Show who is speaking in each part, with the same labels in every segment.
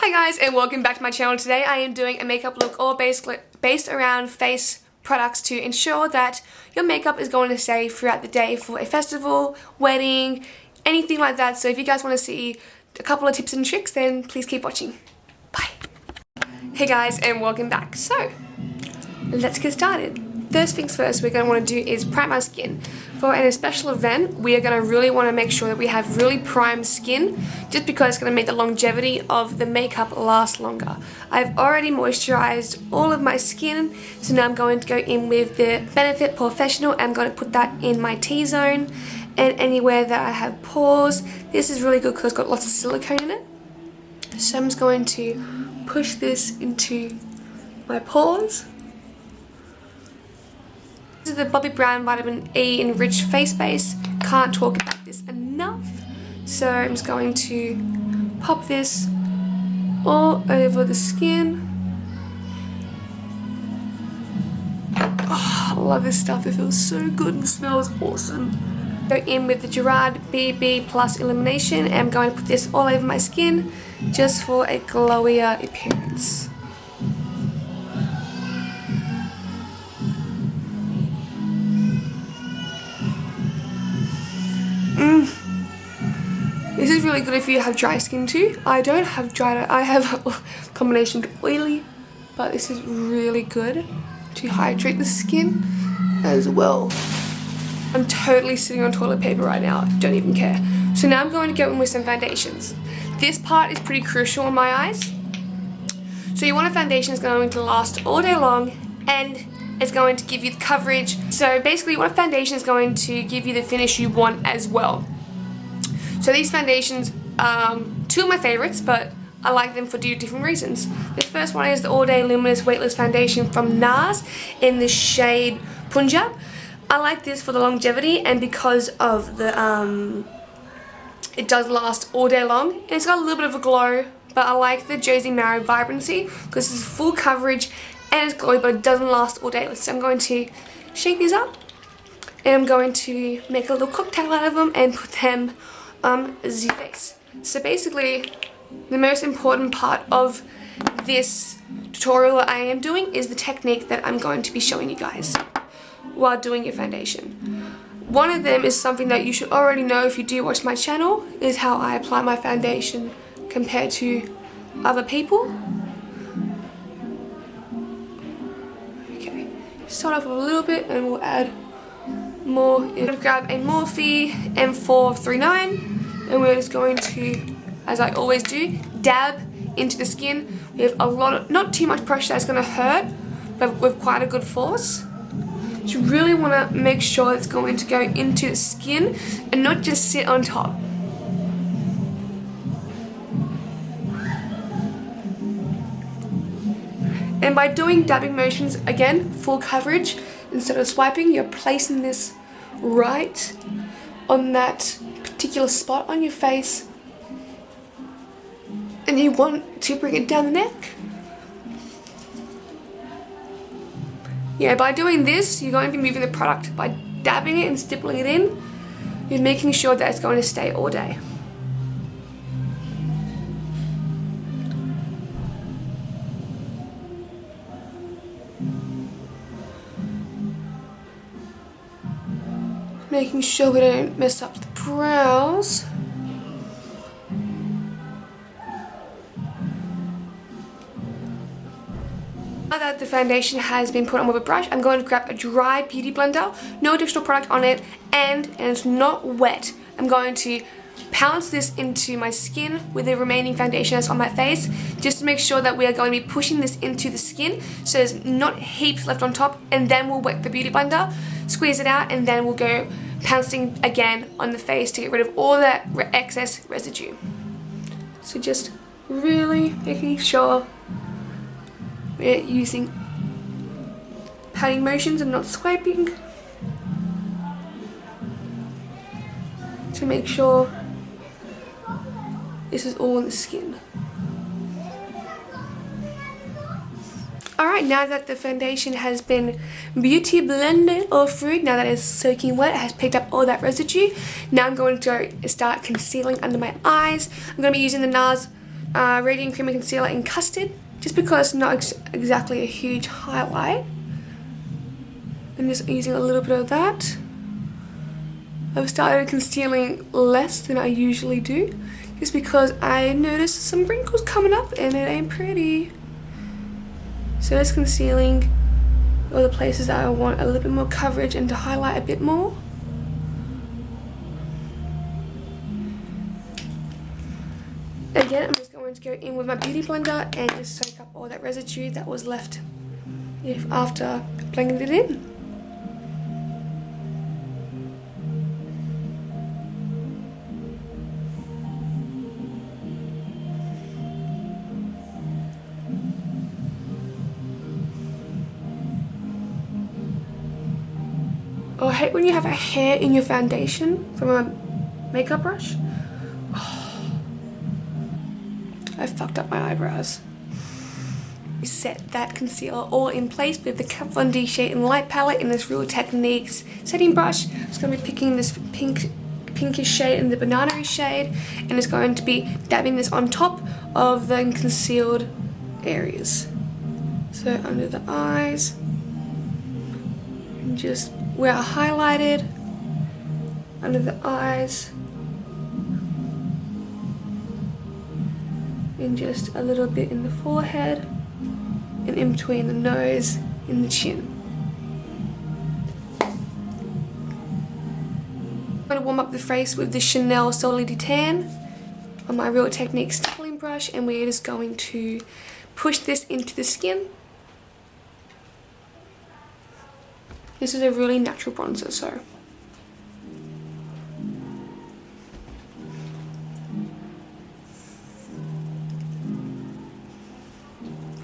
Speaker 1: Hi guys, and welcome back to my channel. Today I am doing a makeup look all based around face products to ensure that your makeup is going to stay throughout the day for a festival, wedding, anything like that. So if you guys want to see a couple of tips and tricks, then please keep watching. Bye. Hey guys, and welcome back. So let's get started. First things first, we're going to want to do is prime our skin. For a special event, we are going to really want to make sure that we have really primed skin, just because it's going to make the longevity of the makeup last longer. I've already moisturized all of my skin, so now I'm going to go in with the Benefit Professional. I'm going to put that in my T-zone and anywhere that I have pores. This is really good because it's got lots of silicone in it. So I'm just going to push this into my pores. This is the Bobbi Brown Vitamin E Enriched Face Base. Can't talk about this enough. So I'm just going to pop this all over the skin. Oh, I love this stuff. It feels so good and smells awesome. Go in with the Gerard BB Plus Illumination, and I'm going to put this all over my skin just for a glowier appearance. This is really good if you have dry skin too. I don't have dry, I have a combination of oily, but this is really good to hydrate the skin as well. I'm totally sitting on toilet paper right now, don't even care. So now I'm going to go in with some foundations. This part is pretty crucial in my eyes. So you want a foundation that's going to last all day long and it's going to give you the coverage. So basically you want a foundation that's going to give you the finish you want as well. So these foundations, two of my favorites, but I like them for two different reasons. This first one is the All Day Luminous Weightless Foundation from Nars in the shade Punjab. I like this for the longevity and because of the, it does last all day long. And it's got a little bit of a glow, but I like the Josie Marin Vibrancy because it's full coverage and it's glowy, but it doesn't last all day. So I'm going to shake these up and I'm going to make a little cocktail out of them and put them on the face. So basically, the most important part of this tutorial that I am doing is the technique that I'm going to be showing you guys while doing your foundation. One of them is something that you should already know if you do watch my channel, is how I apply my foundation compared to other people. Okay, start off with a little bit and we'll add more. We're going to grab a Morphe M439 and we're just going to, as I always do, dab into the skin with a lot of, not too much pressure that's going to hurt, but with quite a good force. You really want to make sure it's going to go into the skin and not just sit on top. And by doing dabbing motions, again, full coverage, instead of swiping, you're placing this right on that particular spot on your face. And you want to bring it down the neck. Yeah, by doing this, you're going to be moving the product. By dabbing it and stippling it in, you're making sure that it's going to stay all day. Making sure we don't mess up the brows. Now that the foundation has been put on with a brush, I'm going to grab a dry beauty blender, no additional product on it, and it's not wet. I'm going to pounce this into my skin with the remaining foundation that's on my face, just to make sure that we are going to be pushing this into the skin so there's not heaps left on top, and then we'll wet the beauty blender, squeeze it out, and then we'll go pouncing again on the face to get rid of all that excess residue. So just really making sure we're using patting motions and not swiping to make sure this is all on the skin. Alright, now that the foundation has been beauty blended all through, now that it's soaking wet, it has picked up all that residue, now I'm going to start concealing under my eyes. I'm going to be using the Nars Radiant Creamy Concealer in Custard, just because it's not exactly a huge highlight. I'm just using a little bit of that. I've started concealing less than I usually do, just because I noticed some wrinkles coming up and it ain't pretty. So just concealing all the places that I want a little bit more coverage and to highlight a bit more. Again, I'm just going to go in with my beauty blender and just soak up all that residue that was left after blending it in. Oh, I hate when you have a hair in your foundation from a makeup brush. I fucked up my eyebrows. Set that concealer all in place with the Kat Von D Shade and Light palette in this Real Techniques setting brush. I'm just going to be picking this pinkish shade and the banana shade, and it's going to be dabbing this on top of the concealed areas. So under the eyes, and just where I highlighted, under the eyes, and just a little bit in the forehead, and in between the nose and the chin. I'm going to warm up the face with the Chanel Soleil Tan on my Real Techniques stippling brush, and we're just going to push this into the skin. This is a really natural bronzer, so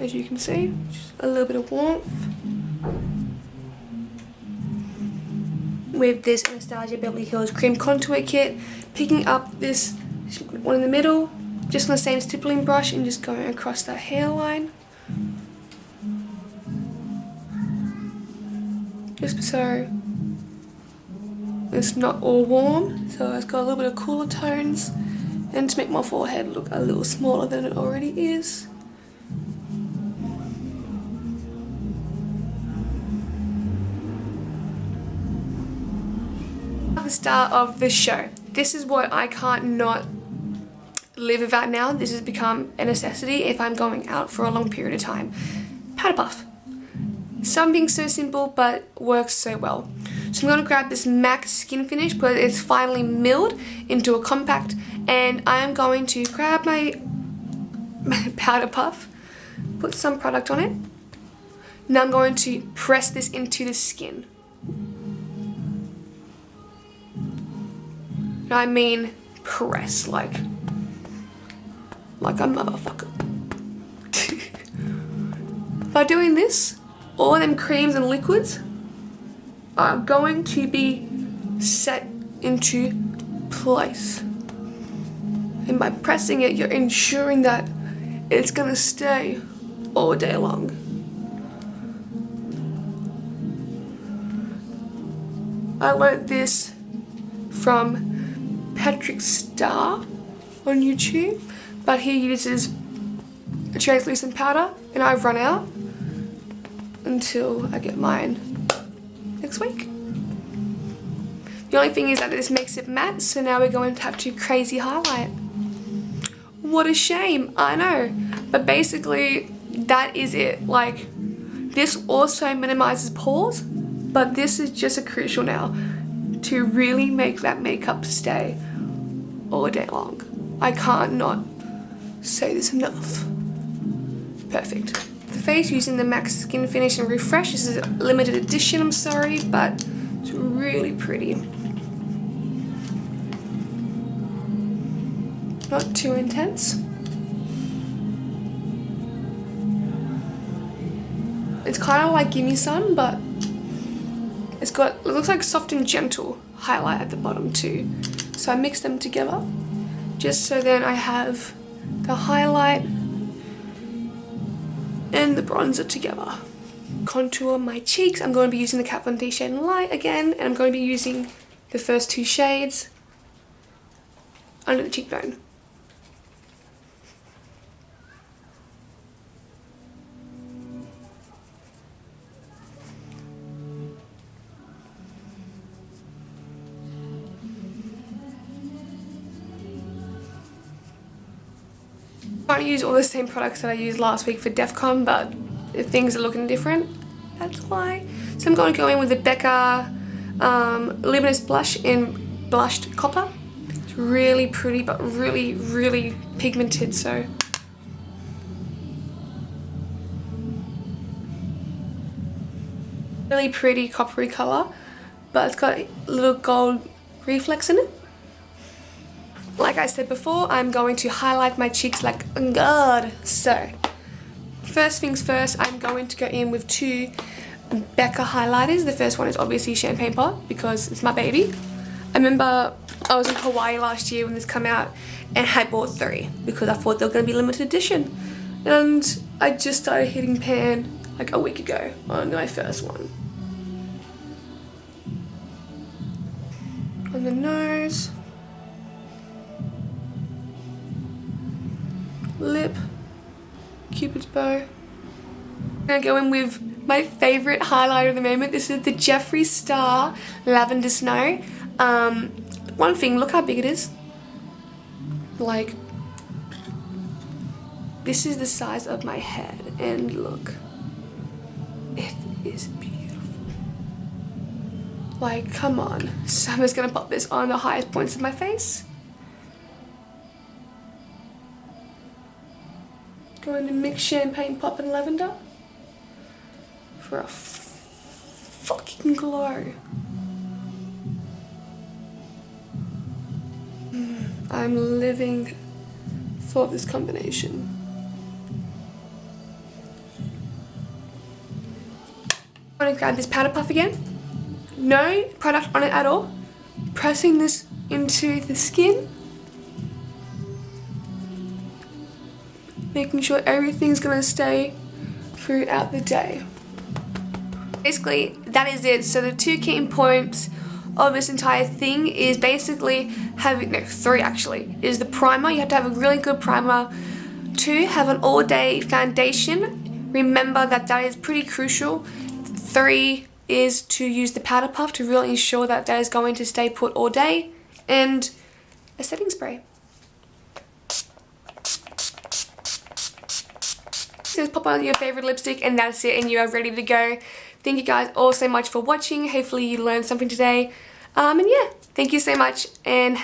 Speaker 1: as you can see, just a little bit of warmth. With this Anastasia Beverly Hills Cream Contour Kit, picking up this one in the middle, just on the same stippling brush and just going across that hairline. Just so it's not all warm, so it's got a little bit of cooler tones, and to make my forehead look a little smaller than it already is. The start of the show. This is what I can't not live without now. This has become a necessity if I'm going out for a long period of time. Powder puff. Something so simple but works so well. So I'm going to grab this MAC Skin Finish, but it's finally milled into a compact, and I am going to grab my powder puff, put some product on it. Now I'm going to press this into the skin. I mean press, like a motherfucker. By doing this, all them creams and liquids are going to be set into place. And by pressing it, you're ensuring that it's gonna stay all day long. I learned this from Patrick Star on YouTube, but he uses a translucent powder, and I've run out until I get mine next week. The only thing is that this makes it matte, so now we're going to have to crazy highlight. What a shame, I know, but basically that is it. Like, this also minimizes pores, but this is just a crucial now to really make that makeup stay all day long. I can't not say this enough. Perfect. The face using the MAC Skin Finish and Refresh. This is a limited edition, I'm sorry, but it's really pretty. Not too intense. It's kind of like Gimme Sun, but it looks like soft and gentle highlight at the bottom too. So I mix them together just so then I have the highlight and the bronzer together. Contour my cheeks. I'm going to be using the Kat Von D Shade and Light again, and I'm going to be using the first two shades under the cheekbone. trying to use all the same products that I used last week for DEFCON, but if things are looking different, that's why. So I'm going to go in with the Becca luminous blush in blushed copper. It's really pretty, but really, really pigmented, so. Really pretty coppery colour, but it's got a little gold reflex in it. Like I said before, I'm going to highlight my cheeks like God. So, first things first, I'm going to go in with two Becca highlighters. The first one is obviously Champagne Pot because it's my baby. I remember I was in Hawaii last year when this came out and I bought 3 because I thought they were going to be limited edition. And I just started hitting pan like a week ago on my first one. On the nose. Lip, Cupid's bow. I'm gonna go in with my favorite highlighter at the moment. This is the Jeffree Star Lavender Snow. One thing, look how big it is. Like, this is the size of my head, and look, it is beautiful. Like, come on. So I'm just gonna pop this on the highest points of my face. Going to mix Champagne Pop and lavender for a fucking glow. I'm living for this combination. I'm going to grab this powder puff again. No product on it at all. Pressing this into the skin. Making sure everything's gonna stay throughout the day. Basically, that is it. So the 2 key points of this entire thing is basically having, no, 3 actually, is the primer. You have to have a really good primer. 2, have an all-day foundation. Remember that is pretty crucial. 3 is to use the powder puff to really ensure that is going to stay put all day. And a setting spray. Just pop on your favorite lipstick and that's it, and you are ready to go. Thank you guys all so much for watching. Hopefully you learned something today. And yeah, thank you so much and